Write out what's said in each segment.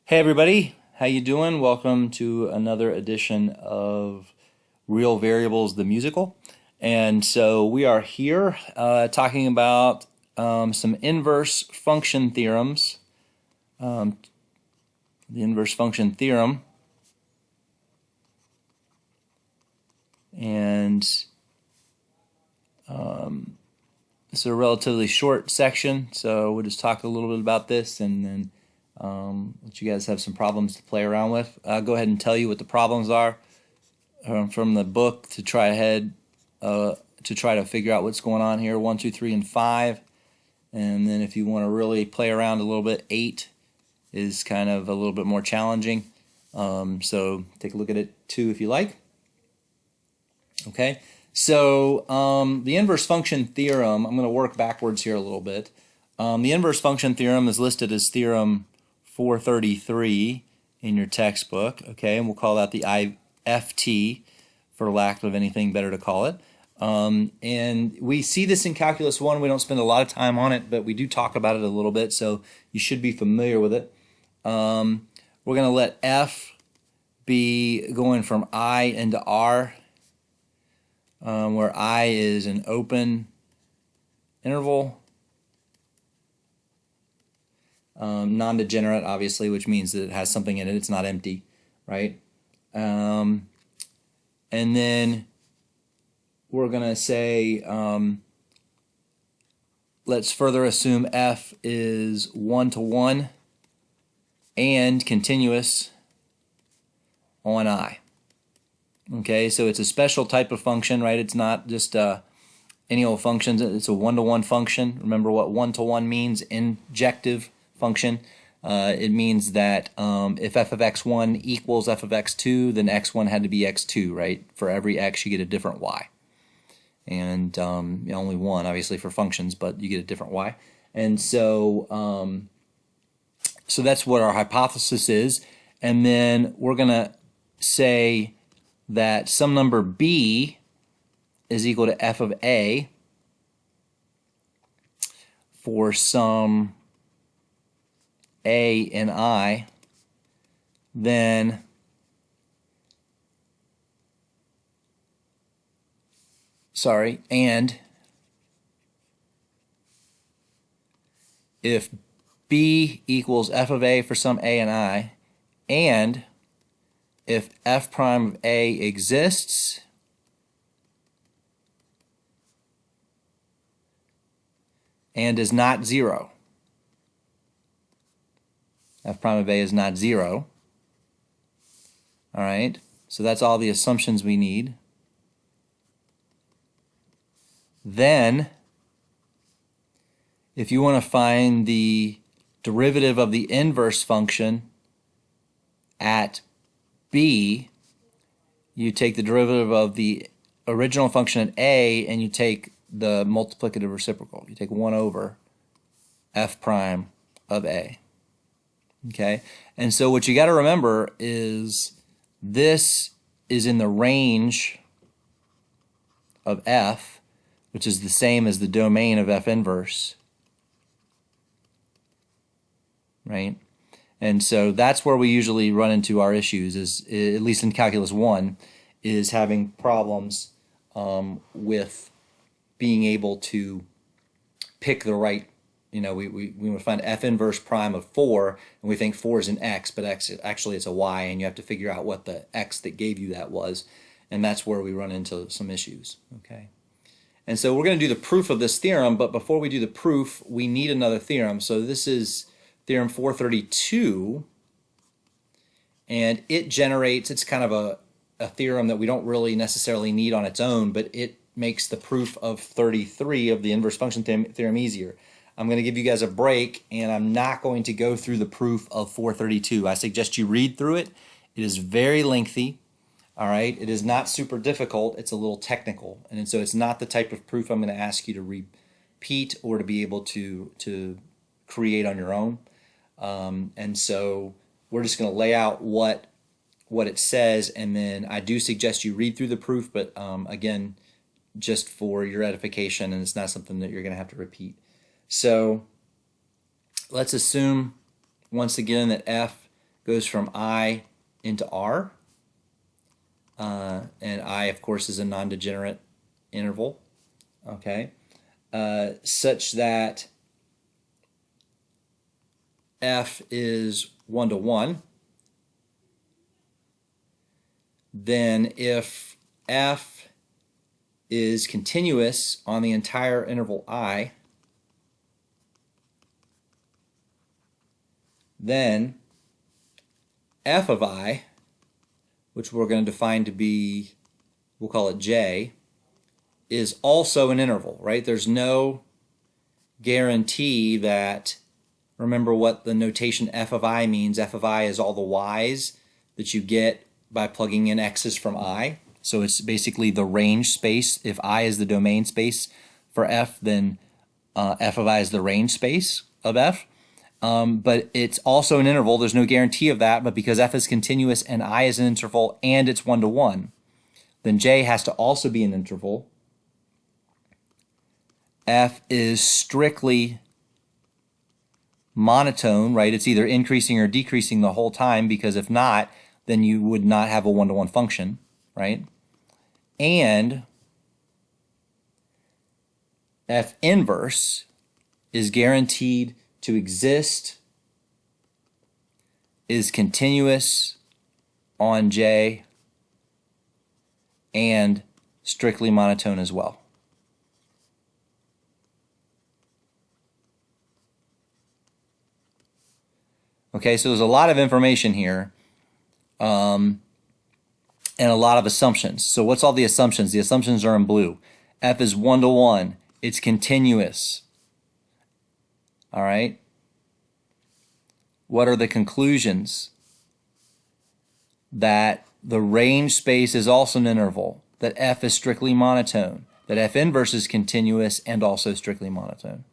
Hey everybody, how you doing? Welcome to another edition of Real Variables, the musical. And so we are here talking about some inverse function theorems. The inverse function theorem. And it's a relatively short section, so we'll just talk a little bit about this and then let you guys have some problems to play around with. I'll go ahead and tell you what the problems are from the book to try to figure out what's going on here. 1, 2, 3, and 5. And then if you want to really play around a little bit, 8 is kind of a little bit more challenging. So take a look at it too if you like. Okay, so the inverse function theorem, I'm going to work backwards here a little bit. The inverse function theorem is listed as Theorem 433 in your textbook, okay, and we'll call that the IFT for lack of anything better to call it. And we see this in Calculus 1. We don't spend a lot of time on it, but we do talk about it a little bit, so you should be familiar with it. We're going to let F be going from I into R, where I is an open interval, non-degenerate, obviously, which means that it has something in it. It's not empty, right? And then we're going to say, let's further assume F is 1-to-1 and continuous on I. Okay, so it's a special type of function, right? It's not just any old function. It's a 1-to-1 function. Remember what 1-to-1 means? Injective function. It means that if f of x1 equals f of x2, then x1 had to be x2, right? For every x, you get a different y. And only one, obviously, for functions, but you get a different y. And so, so that's what our hypothesis is. And then we're going to say that some number b is equal to f of a for some a in I, then and if b equals f of a for some a in I, and if f prime of a exists and is not 0, f prime of a is not 0. All right, so that's all the assumptions we need. Then, if you want to find the derivative of the inverse function at b, you take the derivative of the original function at a and you take the multiplicative reciprocal. You take 1 over f prime of a. Okay, and so what you got to remember is this is in the range of f, which is the same as the domain of f inverse, right? And so that's where we usually run into our issues, is at least in Calculus 1, is having problems with being able to pick the right, we would find f inverse prime of 4, and we think 4 is an x, but actually it's a y, and you have to figure out what the x that gave you that was, and that's where we run into some issues, okay? And so we're going to do the proof of this theorem, but before we do the proof, we need another theorem. So this is Theorem 432, and it generates, it's kind of a theorem that we don't really necessarily need on its own, but it makes the proof of 33 of the inverse function theorem easier. I'm going to give you guys a break, and I'm not going to go through the proof of 432. I suggest you read through it. It is very lengthy. All right, it is not super difficult. It's a little technical, and so it's not the type of proof I'm going to ask you to repeat or to be able to create on your own. And so we're just going to lay out what it says, and then I do suggest you read through the proof, but again, just for your edification, and it's not something that you're going to have to repeat. So let's assume once again that f goes from I into R, and I, of course, is a non-degenerate interval, okay, such that f is 1 to 1, then if f is continuous on the entire interval I, then f of I, which we're going to define to be, we'll call it j, is also an interval, right? There's no guarantee that, remember what the notation f of I means. F of I is all the y's that you get by plugging in x's from I. So it's basically the range space. If I is the domain space for f, then f of I is the range space of f. But it's also an interval. There's no guarantee of that, but because f is continuous and I is an interval and it's 1 to 1, then j has to also be an interval. F is strictly monotone, right? It's either increasing or decreasing the whole time, because if not, then you would not have a 1 to 1 function, right? And F inverse is guaranteed to exist, is continuous on J, and strictly monotone as well. Okay, so there's a lot of information here, and a lot of assumptions. So what's all the assumptions? The assumptions are in blue. F is 1 to 1. It's continuous. All right. What are the conclusions? That the range space is also an interval, that F is strictly monotone, that F inverse is continuous and also strictly monotone.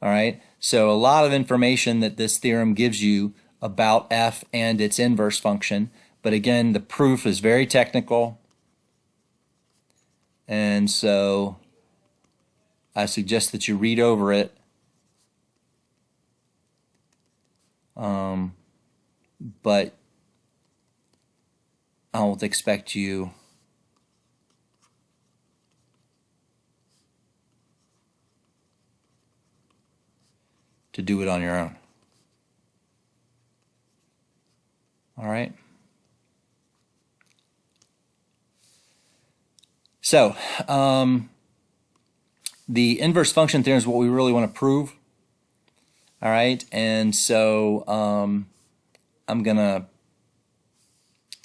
All right. So a lot of information that this theorem gives you about F and its inverse function. But again, the proof is very technical. And so I suggest that you read over it. But I won't expect you to do it on your own. All right. So the inverse function theorem is what we really want to prove. All right, and so I'm gonna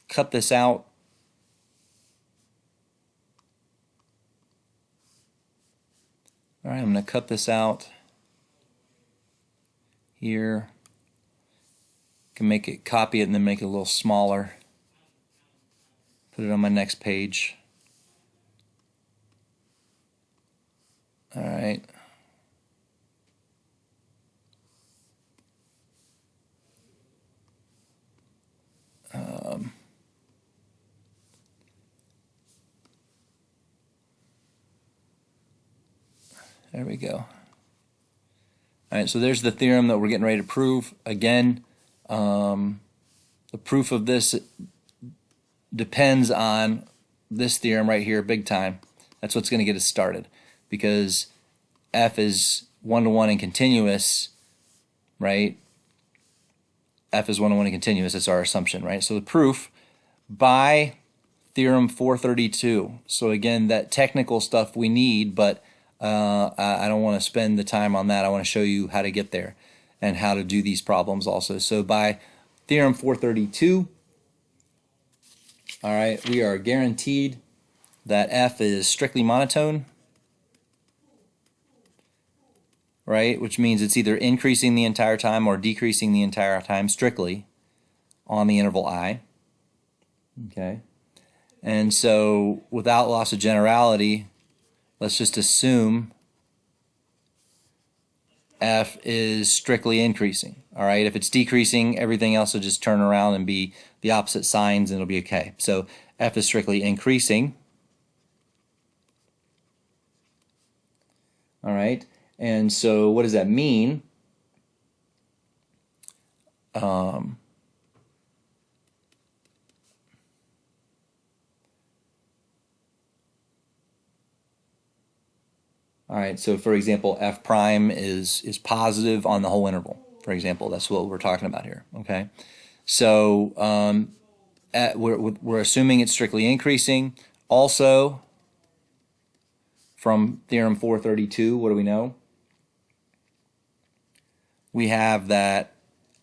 cut this out. All right, I'm gonna cut this out here. Can make it, copy it, and then make it a little smaller. Put it on my next page. All right. There we go. All right, so there's the theorem that we're getting ready to prove. Again, the proof of this depends on this theorem right here, big time. That's what's going to get us started, because F is 1 to 1 and continuous, right? F is 1 to 1 and continuous. That's our assumption, right? So the proof by Theorem 432. So again, that technical stuff we need, but I don't want to spend the time on that. I want to show you how to get there and how to do these problems also. So by Theorem 432, all right, we are guaranteed that F is strictly monotone, right? Which means it's either increasing the entire time or decreasing the entire time strictly on the interval I. Okay. And so without loss of generality, let's just assume F is strictly increasing. All right. If it's decreasing, everything else will just turn around and be the opposite signs, and it'll be okay. So F is strictly increasing. All right. And so what does that mean? All right, so for example, f prime is positive on the whole interval. For example, that's what we're talking about here. Okay, so we're assuming it's strictly increasing. Also, from Theorem 432, what do we know? We have that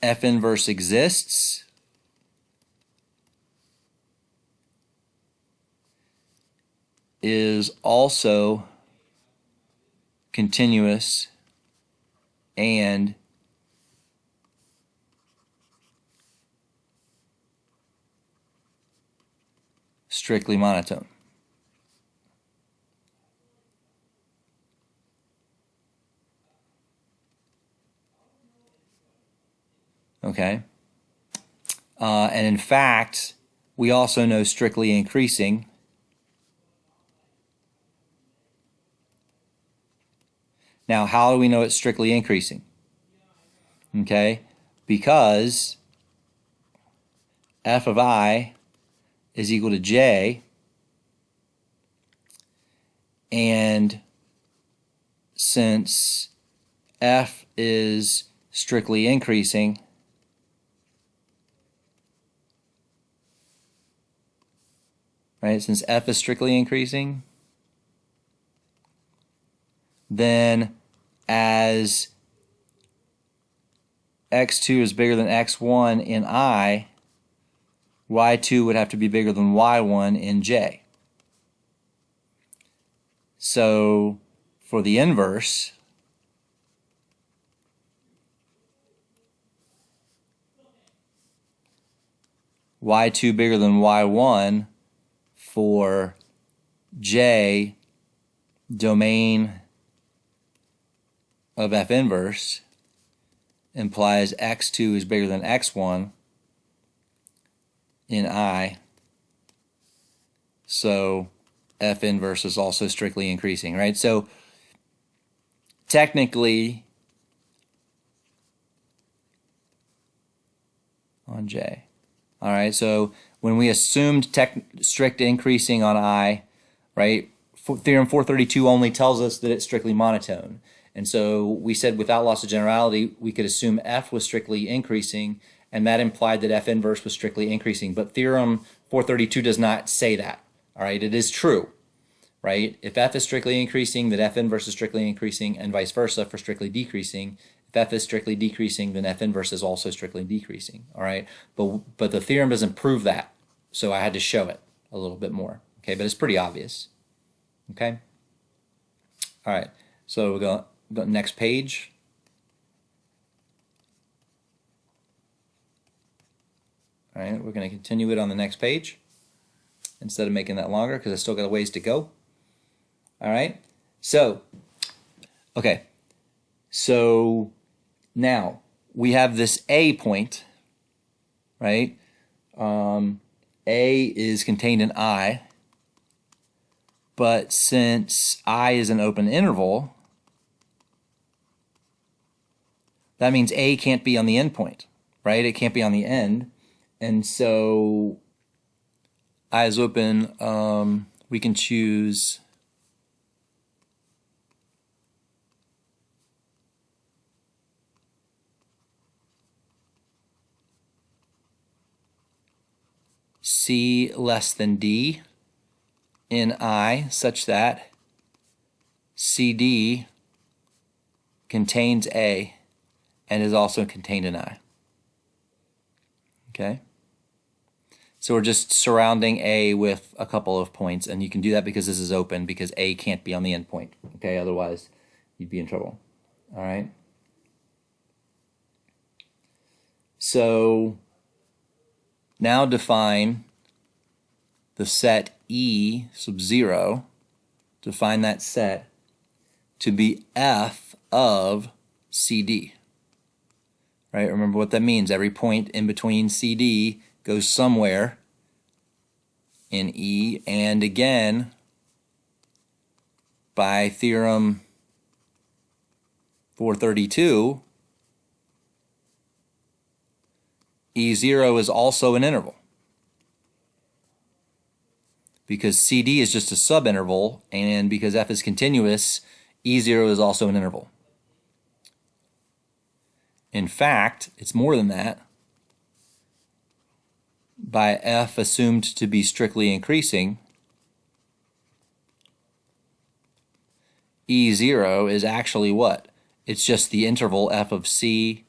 f inverse exists is also continuous and strictly monotone. Okay. And in fact, we also know strictly increasing Now, how do we know it's strictly increasing? Okay, because f of I is equal to j, and since f is strictly increasing, right, since f is strictly increasing, then as x2 is bigger than x1 in I, y2 would have to be bigger than y1 in j. So for the inverse, y2 bigger than y1 for j domain of f inverse implies x2 is bigger than x1 in I. So f inverse is also strictly increasing, right? So technically on j. All right, so when we assumed strict increasing on I, right, Theorem 432 only tells us that it's strictly monotone. And so we said without loss of generality, we could assume f was strictly increasing, and that implied that f inverse was strictly increasing. But Theorem 432 does not say that. All right, it is true, right? If f is strictly increasing, then f inverse is strictly increasing, and vice versa for strictly decreasing. If f is strictly decreasing, then f inverse is also strictly decreasing. All right, but the theorem doesn't prove that, so I had to show it a little bit more. Okay, but it's pretty obvious. Okay. All right, so we'll go next page. All right, we're going to continue it on the next page instead of making that longer because I still got a ways to go. All right, so, okay, so now we have this A point, right? A is contained in I, but since I is an open interval, that means A can't be on the endpoint, right? It can't be on the end. And so I is open, we can choose C less than D in I such that CD contains A and is also contained in I. Okay? So we're just surrounding A with a couple of points, and you can do that because this is open, because A can't be on the endpoint. Okay, otherwise you'd be in trouble. All right? So now define the set E sub 0, define that set to be f of CD. Right? Remember what that means. Every point in between CD goes somewhere in E, and again, by Theorem 432, E0 is also an interval, because CD is just a subinterval, and because f is continuous, E0 is also an interval. In fact, it's more than that. By f assumed to be strictly increasing, E0 is actually what? It's just the interval f of c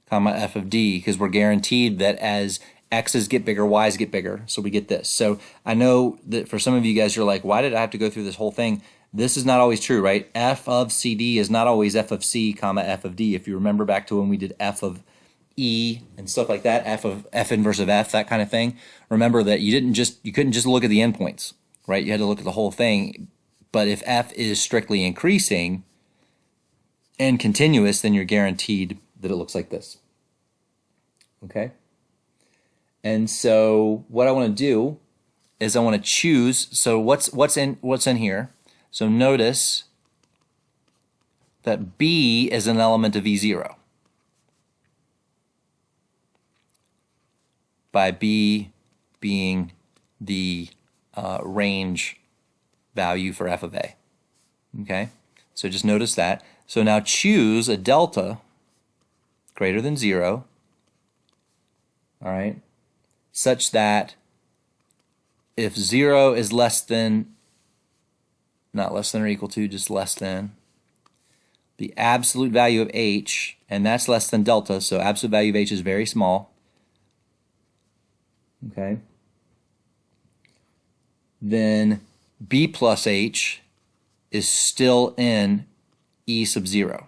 comma f of d, because we're guaranteed that as x's get bigger, y's get bigger, so we get this. So I know that for some of you guys, you're like, why did I have to go through this whole thing? This is not always true, right? F of CD is not always f of c comma f of d. If you remember back to when we did f of e and stuff like that, f inverse of f, that kind of thing, remember that you couldn't just look at the endpoints, right? You had to look at the whole thing. But if f is strictly increasing and continuous, then you're guaranteed that it looks like this. Okay? And so what I want to do is I want to choose, so what's in here? So notice that B is an element of E0. By B being the range value for f of a. Okay? So just notice that. So now choose a delta greater than 0, all right, such that if 0 is less than, not less than or equal to, just less than, the absolute value of h, and that's less than delta, so absolute value of h is very small, okay, then b plus h is still in E sub 0.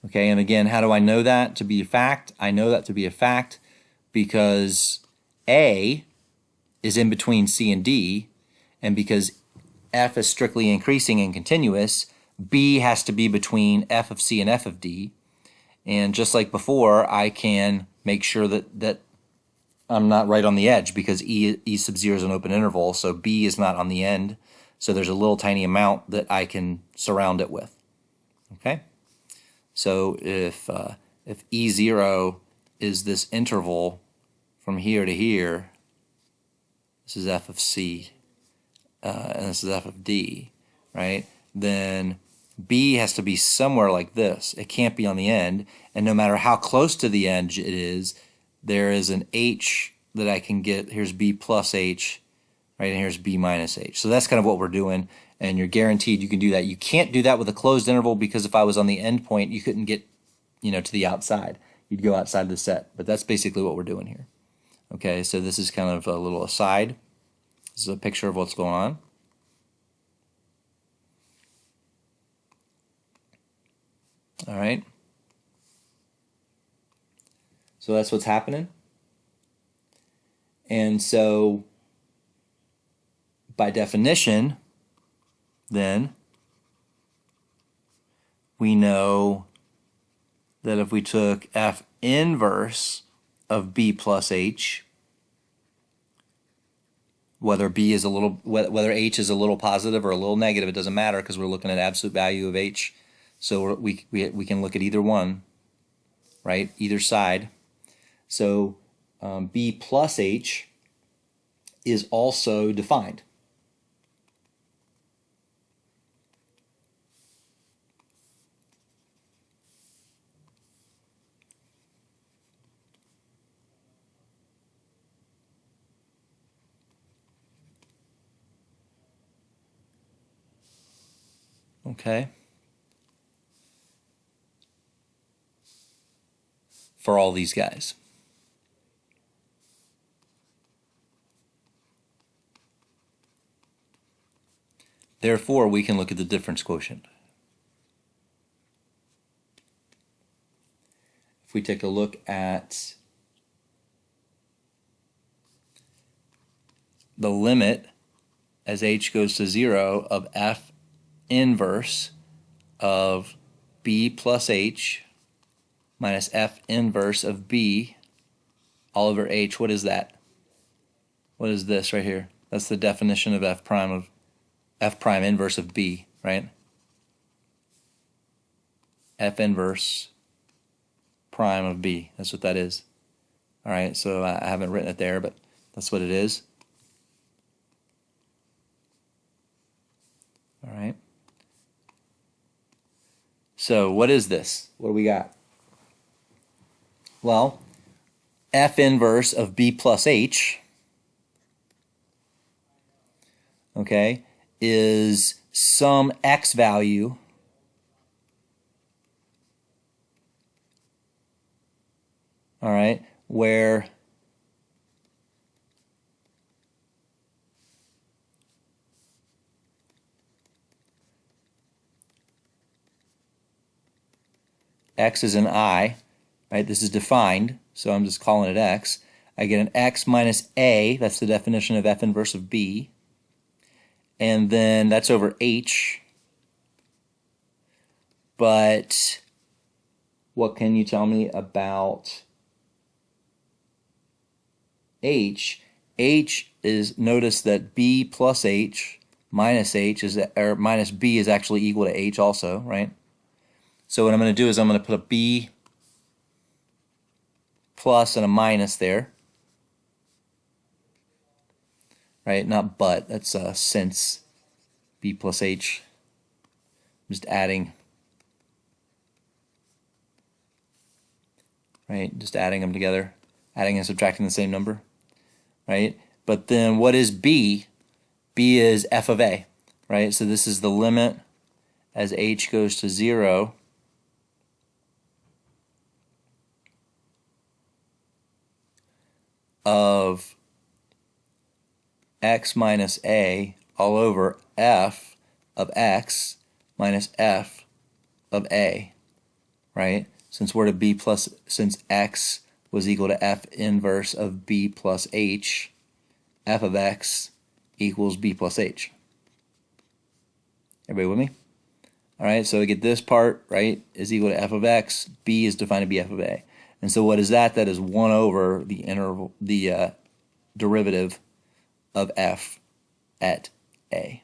Okay, and again, how do I know that to be a fact? I know that to be a fact because A is in between C and D, and because f is strictly increasing and continuous, B has to be between f of C and f of D. And just like before, I can make sure that I'm not right on the edge because E sub 0 is an open interval, so B is not on the end. So there's a little tiny amount that I can surround it with. Okay? So if E0 is this interval from here to here, this is f of C, and this is f of D, right? Then B has to be somewhere like this. It can't be on the end, and no matter how close to the edge it is, there is an H that I can get. Here's B plus H, right, and here's B minus H. So that's kind of what we're doing, and you're guaranteed you can do that. You can't do that with a closed interval because if I was on the end point, you couldn't get, to the outside. You'd go outside the set, but that's basically what we're doing here. Okay, so this is kind of a little aside. This is a picture of what's going on. All right. So that's what's happening. And so by definition, then we know that if we took f inverse of B plus H, whether H is a little positive or a little negative, it doesn't matter because we're looking at absolute value of H. So we can look at either one, right? Either side. So B plus H is also defined. Okay. For all these guys. Therefore, we can look at the difference quotient. If we take a look at the limit as h goes to 0 of f inverse of B plus H minus f inverse of B all over H, what is that? What is this right here? That's the definition of f prime inverse of B, right? F inverse prime of B. That's what that is. All right, so I haven't written it there, but that's what it is. All right. So what is this? What do we got? Well, f inverse of b plus h, okay, is some x value all right, where x is an I, right? This is defined, so I'm just calling it x. I get an x minus a, that's the definition of f inverse of b, and then that's over h. But what can you tell me about h? H is, notice that b plus h minus h is, or minus b is actually equal to h also, right? So what I'm going to do is I'm going to put a b plus and a minus there, right? Not but, that's since b plus h. I'm just adding, right? Just adding them together, adding and subtracting the same number, right? But then what is b? B is f of a, right? So this is the limit as h goes to 0 of x minus a all over f of x minus f of a, right? Since we're to b plus, since x was equal to f inverse of b plus h, f of x equals b plus h. Everybody with me? All right, so we get this part, right, is equal to f of x. B is defined to be f of a. And so what is that? That is 1 over the interval, the derivative of f at a.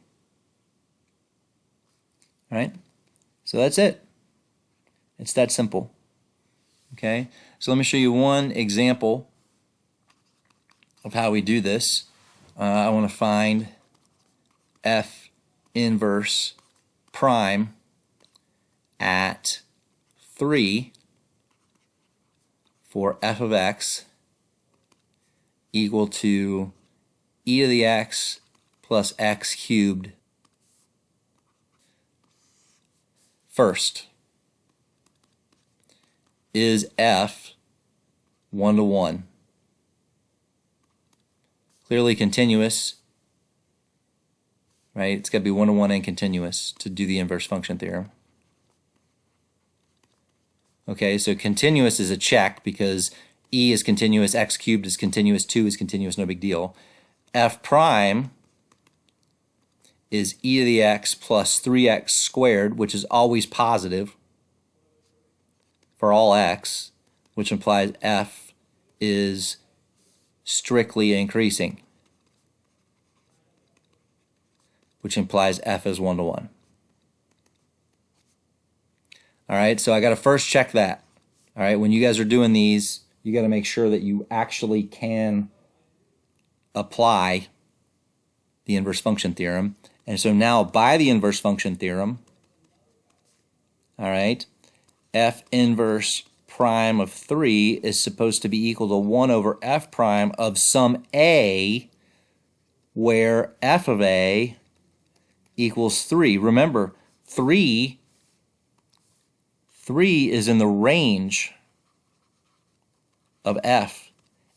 All right? So that's it. It's that simple. Okay? So let me show you one example of how we do this. I want to find f inverse prime at 3 for f of x equal to e to the x plus x cubed. First, is f 1 to 1? Clearly continuous, right? It's got to be 1 to 1 and continuous to do the inverse function theorem. Okay, so continuous is a check because e is continuous, x cubed is continuous, 2 is continuous, no big deal. F prime is e to the x plus 3x squared, which is always positive for all x, which implies f is strictly increasing, which implies f is 1 to 1. All right, so I got to first check that. All right, when you guys are doing these, you got to make sure that you actually can apply the inverse function theorem. And so now by the inverse function theorem, all right, f inverse prime of 3 is supposed to be equal to 1 over f prime of some a where f of a equals 3. Remember, 3 is in the range of f.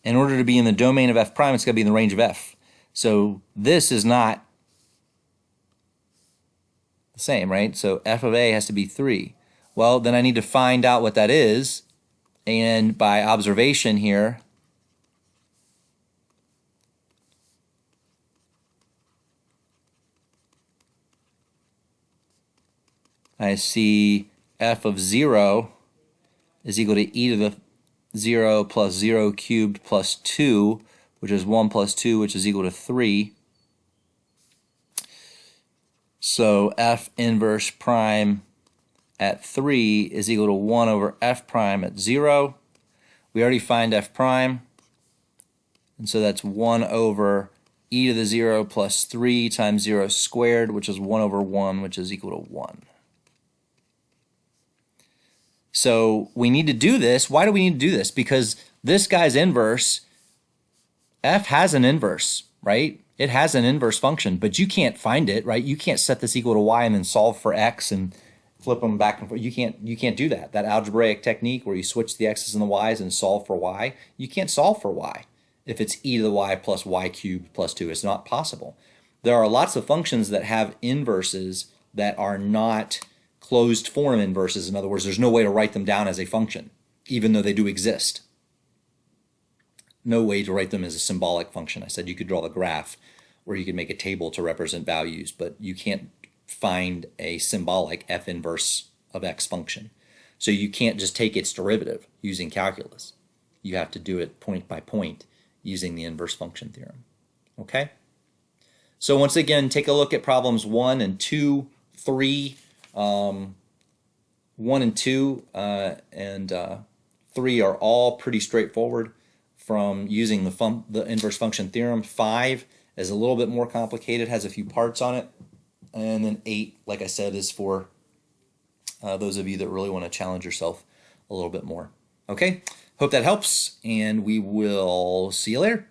In order to be in the domain of f prime, it's got to be in the range of f. So this is not the same, right? So f of a has to be 3. Well, then I need to find out what that is. And by observation here, I see f of 0 is equal to e to the 0 plus 0 cubed plus 2, which is 1 plus 2, which is equal to 3. So f inverse prime at 3 is equal to 1 over f prime at 0. We already find f prime, and so that's 1 over e to the 0 plus 3 times 0 squared, which is 1 over 1, which is equal to 1. So we need to do this. Why do we need to do this? Because this guy's inverse, f has an inverse, right? It has an inverse function, but you can't find it, right? You can't set this equal to y and then solve for x and flip them back and forth. You can't do that. That algebraic technique where you switch the x's and the y's and solve for y, you can't solve for y if it's e to the y plus y cubed plus 2. It's not possible. There are lots of functions that have inverses that are not closed form inverses. In other words, there's no way to write them down as a function, even though they do exist. No way to write them as a symbolic function. I said you could draw the graph or you could make a table to represent values, but you can't find a symbolic f inverse of x function. So you can't just take its derivative using calculus. You have to do it point by point using the inverse function theorem. Okay? So once again, take a look at problems 1 and 2, 3, 1 and 2 and 3 are all pretty straightforward from using the inverse function theorem. 5 is a little bit more complicated, has a few parts on it. And then 8, like I said, is for those of you that really want to challenge yourself a little bit more. Okay, hope that helps, and we will see you later.